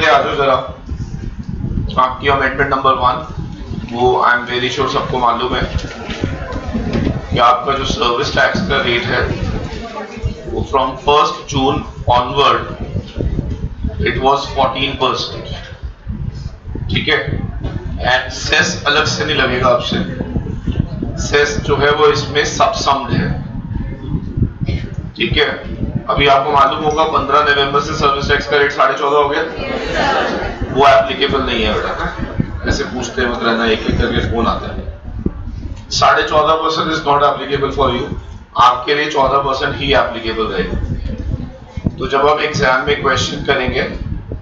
आ जाओ जरा। आपकी अमेंडमेंट नंबर 1, वो आई एम वेरी श्योर सबको मालूम है कि आपका जो सर्विस टैक्स का रेट है वो from 1 June onward it was 14%, ठीक है। एंड सेस अलग से नहीं लगेगा आपसे, सेस जो है वो इसमें सबसम्ड है, ठीक है। अभी आपको मालूम होगा 15 नवंबर से सर्विस टैक्स का रेट 14.5 हो गया, वो एप्लीकेबल नहीं है बेटा, ऐसे पूछते मत रहना, एक एक करके फोन आता है। 14.5% is not applicable for you, आपके लिए 14% ही एप्लीकेबल रहेगा। तो जब आप एग्जाम में क्वेश्चन करेंगे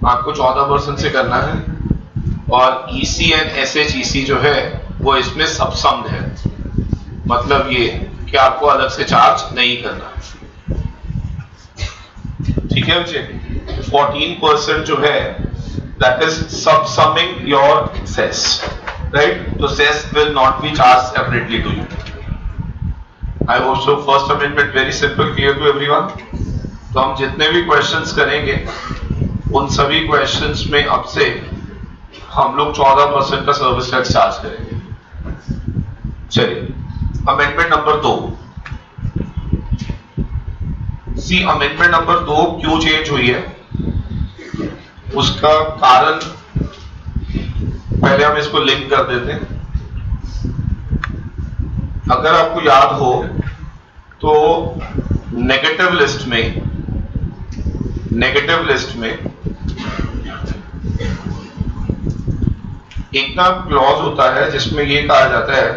आपको 14% से करना है, और ईसी एंड एसएचईसी जो है वो इसमें सबसम्ड है, मतलब ये कि आपको अलग से चार्ज नहीं करना, ठीक है बच्चे। 14% जो है that is subsuming your cess, right. तो cess will not be charge separately to you. I hope so first amendment very simple, clear to everyone. तो हम जितने भी क्वेश्चंस करेंगे उन सभी क्वेश्चंस में अब से हम लोग 14% का सर्विस टैक्स चार्ज करेंगे। चलिए अमेंडमेंट नंबर 2। सी अमेंडमेंट नंबर 2 क्यों चेंज हुई है, उसका कारण पहले हम इसको लिंक कर देते हैं। अगर आपको याद हो तो नेगेटिव लिस्ट में एक ना क्लॉज होता है जिसमें यह कहा जाता है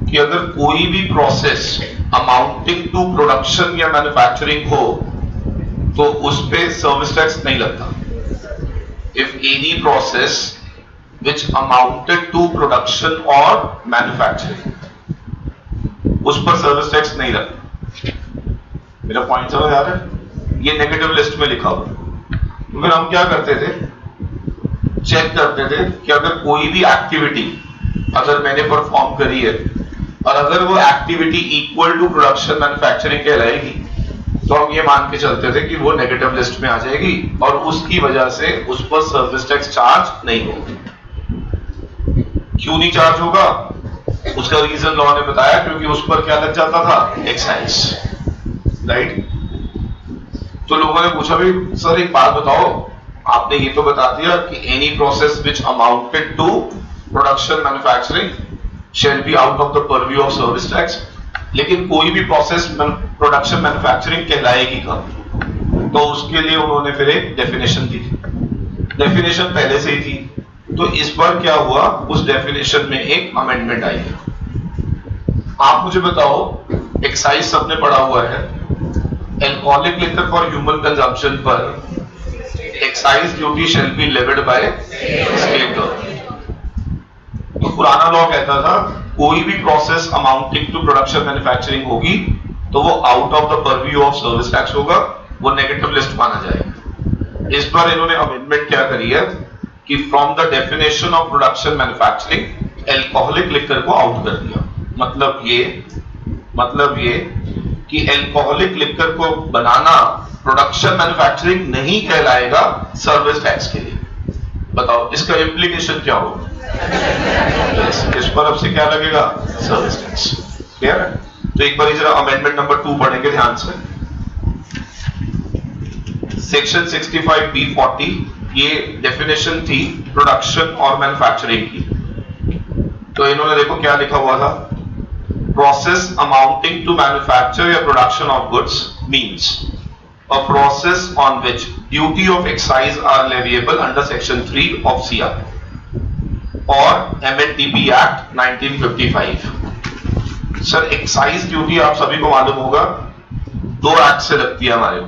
कि अगर कोई भी प्रोसेस अमाउंटिंग टू प्रोडक्शन या मैन्युफैक्चरिंग हो तो उस पे सर्विस टैक्स नहीं लगता। If any process which amounted to production और मैन्युफैक्चरिंग, उस पर सर्विस टैक्स नहीं लगता। मेरा पॉइंट समझ आ रहा है? ये नेगेटिव लिस्ट में लिखा हुआ। तो फिर हम क्या करते थे, चेक करते थे कि अगर कोई भी एक्टिविटी अगर मैंने परफॉर्म करी है और अगर वो activity equal to production manufacturing कहलाएगी तो हम ये मान के चलते थे कि वो नेगेटिव लिस्ट में आ जाएगी और उसकी वजह से उस पर सर्विस टैक्स चार्ज नहीं होगा। क्यों नहीं चार्ज होगा, उसका रीजन लॉ ने बताया, क्योंकि उस पर क्या लग जाता था, एक्साइज, राइट। तो लोगों ने पूछा भाई सर एक बात बताओ, आपने ये तो बता दिया कि any process which amounted to production manufacturing shall be out of the purview of service tax, लेकिन कोई भी प्रोसेस प्रोडक्शन मैन्युफैक्चरिंग कहलाएगी कब, तो उसके लिए उन्होंने फिर एक डेफिनेशन दी। डेफिनेशन पहले से ही थी, तो इस बार क्या हुआ, उस डेफिनेशन में एक अमेंडमेंट आई है। आप मुझे बताओ, एक्साइज सबने पढ़ा हुआ है, alcoholic liquor for human consumption पर excise duty shall be levied by state government. तो पुराना लॉ कहता था कोई भी process amounting to production manufacturing होगी तो वो out of the purview of service tax होगा, वो नेगेटिव लिस्ट माना जाएगा। इस बार इन्होंने अमेंडमेंट क्या करी है कि from the definition of production manufacturing alcoholic liquor को आउट कर दिया। मतलब ये कि एल्कोहलिक लिकर को बनाना प्रोडक्शन मैन्युफैक्चरिंग नहीं कहलाएगा सर्विस टैक्स के लिए। बताओ इसका इम्प्लीकेशन क्या होगा, इस पर अब से क्या लगेगा, सर्विस टैक्स। क्लियर है? तो एक बार जरा अमेंडमेंट नंबर 2 पढ़ेंगे ध्यान से। सेक्शन 65B40, ये डेफिनेशन थी प्रोडक्शन और मैन्युफैक्चरिंग की। तो इन्होंने देखो क्या लिखा हुआ था, प्रोसेस अमाउंटिंग टू मैन्युफैक्चर या production of goods means a process on which duty of excise are leviable under section 3 of CR or MNDP Act 1955। Sir excise duty आप सभी को मालूम होगा 2 एक्ट से लगती है हमारे